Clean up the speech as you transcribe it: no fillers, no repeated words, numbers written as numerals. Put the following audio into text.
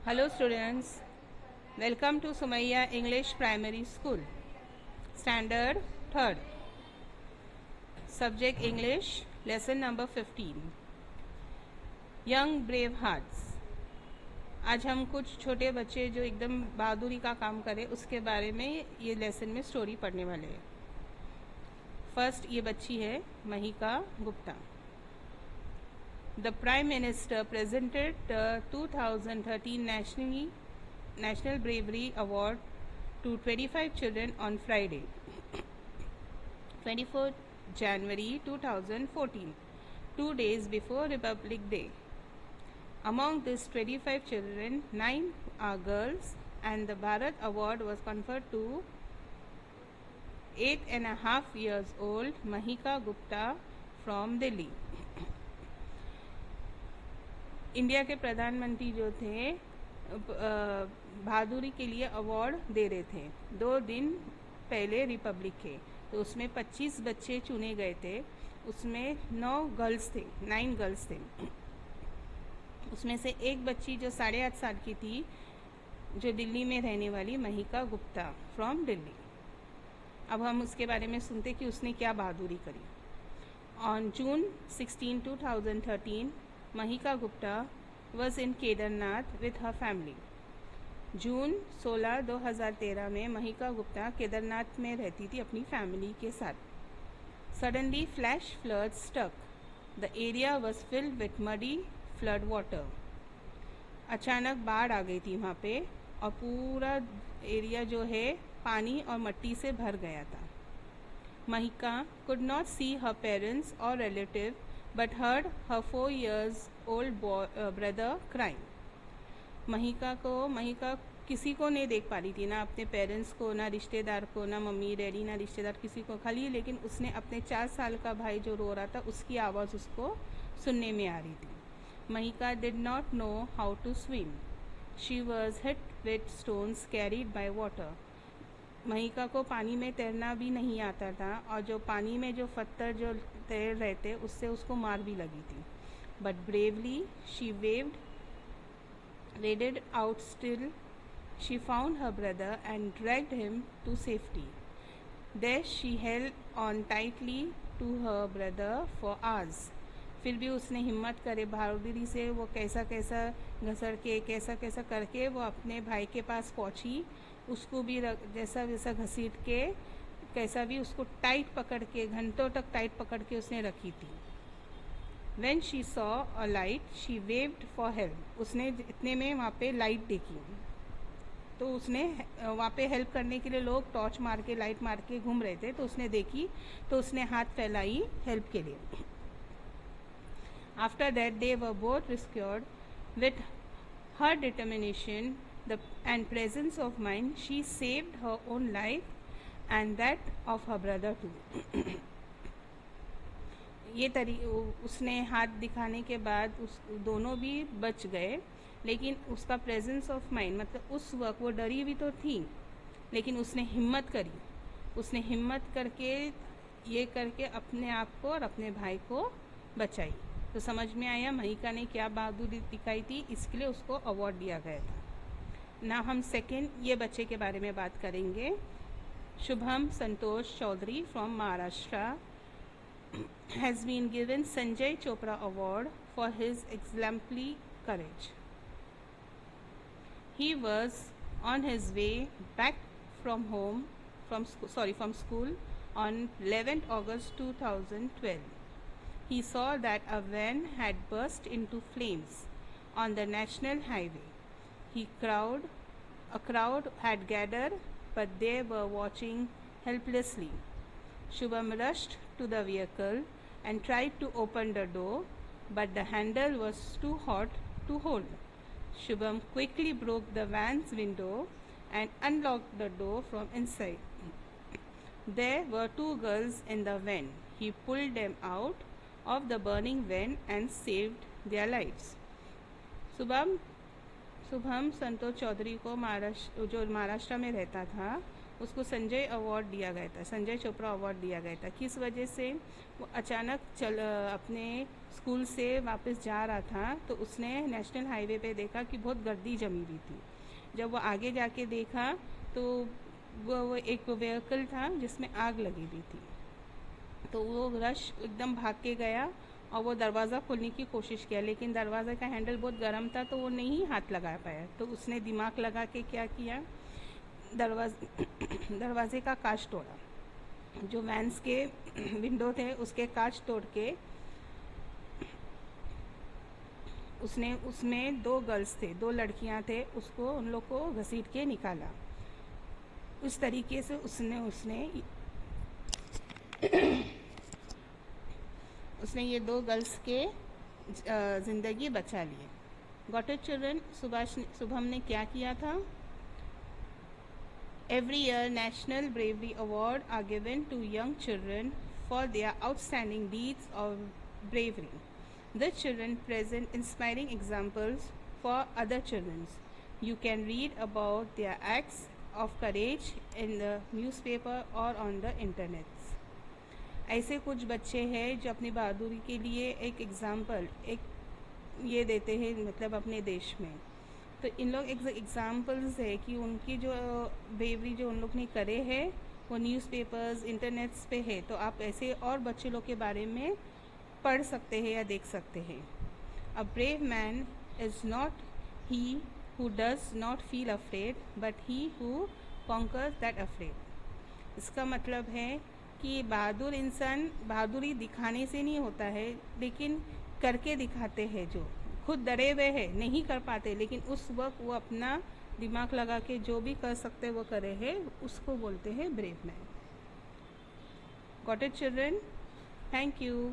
Hello students, welcome to Sumaiya English Primary School, Standard 3rd, Subject English, Lesson number 15, Young Brave Hearts। आज हम कुछ छोटे बच्चे जो एकदम बहादुरी का काम करें उसके बारे में ये लेसन में स्टोरी पढ़ने वाले हैं। फर्स्ट ये बच्ची है Mahika Gupta. The Prime Minister presented the 2013 National Bravery Award to 25 children on Friday, 24 January 2014, 2 days before Republic Day. Among these 25 children, 9 are girls, and the Bharat Award was conferred to 8.5 years old Mahika Gupta from Delhi. India के प्रधानमंत्री जो थे बहादुरी के लिए award दे रहे थे 2 दिन पहले रिपब्लिक के, तो उसमें 25 बच्चे चुने गए थे। उसमें 9 गर्ल्स थे। उसमें से एक बच्ची जो 8.5 साल की थी, जो दिल्ली में रहने वाली महिका गुप्ता फ्रॉम दिल्ली। अब हम उसके बारे में सुनते कि उसने क्या बहादुरी करी। On June 16, 2013 Mahika Gupta was in Kedarnath with her family. जून 16, 2013 में महिका गुप्ता केदारनाथ में रहती थी अपनी फैमिली के साथ। Suddenly flash floods struck. The area was filled with muddy flood water. अचानक बाढ़ आ गई थी वहाँ पे और पूरा एरिया जो है पानी और मट्टी से भर गया था। Mahika could not see her parents or relative but heard her 4-year-old brother crying. Mahika किसी को नहीं देख पा रही थी, ना अपने पेरेंट्स को, ना रिश्तेदार को, ना मम्मी डैडी, ना रिश्तेदार किसी को, खाली लेकिन उसने अपने 4 साल का भाई जो रो रहा था उसकी आवाज़ उसको सुनने में आ रही थी। Mahika did not know how to swim. She was hit with stones carried by water. Mahika को पानी में तैरना भी नहीं आता था और जो पानी में जो पत्थर जो तैर रहे थे उससे उसको मार भी लगी थी। But bravely she waded out still. She found her brother and dragged him to safety. There she held on tightly to her brother for hours. फिर भी उसने हिम्मत करे बहादुरी से वो कैसा घसड़ के कैसा करके वो अपने भाई के पास पहुंची। उसको भी जैसा घसीट के कैसा भी उसको टाइट पकड़ के घंटों तक टाइट पकड़ के उसने रखी थी। When she saw a light, she waved for help. उसने इतने में वहाँ पे लाइट देखी, तो उसने वहाँ पे हेल्प करने के लिए लोग टॉर्च मार के लाइट मार के घूम रहे थे, तो उसने देखी तो उसने हाथ फैलाई हेल्प के लिए। After that, they were both rescued. With her determination and presence of mind, she saved her own life and that of her brother too. ये उसने हाथ दिखाने के बाद उस दोनों भी बच गए, लेकिन उसका प्रेजेंस ऑफ माइंड मतलब उस वक्त वो डरी भी तो थी, लेकिन उसने हिम्मत करी। उसने हिम्मत करके ये करके अपने आप को और अपने भाई को बचाई। तो समझ में आया महिका ने क्या बहादुरी दिखाई थी, इसके लिए उसको अवार्ड दिया गया था ना। हम सेकेंड ये बच्चे के बारे में बात करेंगे। Shubham Santosh Chaudhary from Maharashtra has been given Sanjay Chopra Award for his exemplary courage. He was on his way back from school on 11th August 2012. He saw that a van had burst into flames on the national highway. A crowd had gathered, but they were watching helplessly. Shubham rushed to the vehicle and tried to open the door, but the handle was too hot to hold. Shubham quickly broke the van's window and unlocked the door from inside. There were 2 girls in the van. He pulled them out of the burning van and saved their lives. Shubham Santosh Chaudhary को जो महाराष्ट्र में रहता था उसको Sanjay award दिया गया था, Sanjay Chopra award दिया गया था। किस वजह से? वो अचानक अपने स्कूल से वापस जा रहा था तो उसने नेशनल हाईवे पे देखा कि बहुत गर्दी जमी हुई थी। जब वो आगे जाके देखा तो वो एक व्हीकल था जिसमें आग लगी हुई थी। तो वो रश एकदम भाग के गया और वो दरवाज़ा खोलने की कोशिश किया, लेकिन दरवाज़े का हैंडल बहुत गर्म था तो वो नहीं हाथ लगा पाया। तो उसने दिमाग लगा के क्या किया, दरवाजे का कांच तोड़ा। जो वैन्स के विंडो थे उसके कांच तोड़ के उसने उसमें 2 गर्ल्स थे, 2 लड़कियां थे, उसको उन लोग को घसीट के निकाला। उस तरीके से उसने ये 2 गर्ल्स के ज़िंदगी बचा लिए। Got it children? शुभम ने क्या किया था? Every year, National Bravery Award are given to young children for their outstanding deeds of bravery. The children present inspiring examples for other children. You can read about their acts of courage in the newspaper or on the internet. ऐसे कुछ बच्चे हैं जो अपनी बहादुरी के लिए एक एग्ज़ाम्पल ये देते हैं, मतलब अपने देश में। तो इन लोग एग्ज़ाम्पल्स है कि उनकी जो ब्रेवरी जो उन लोग ने करे हैं वो न्यूज़पेपर्स, इंटरनेट्स पे है। तो आप ऐसे और बच्चे लोग के बारे में पढ़ सकते हैं या देख सकते हैं। A brave man is not he who does not feel afraid but he who conquers that afraid. इसका मतलब है कि बहादुर इंसान बहादुरी दिखाने से नहीं होता है, लेकिन करके दिखाते हैं। जो खुद डरे हुए हैं, नहीं कर पाते, लेकिन उस वक्त वो अपना दिमाग लगा के जो भी कर सकते वो करे हैं, उसको बोलते हैं brave man. Got it children? Thank you.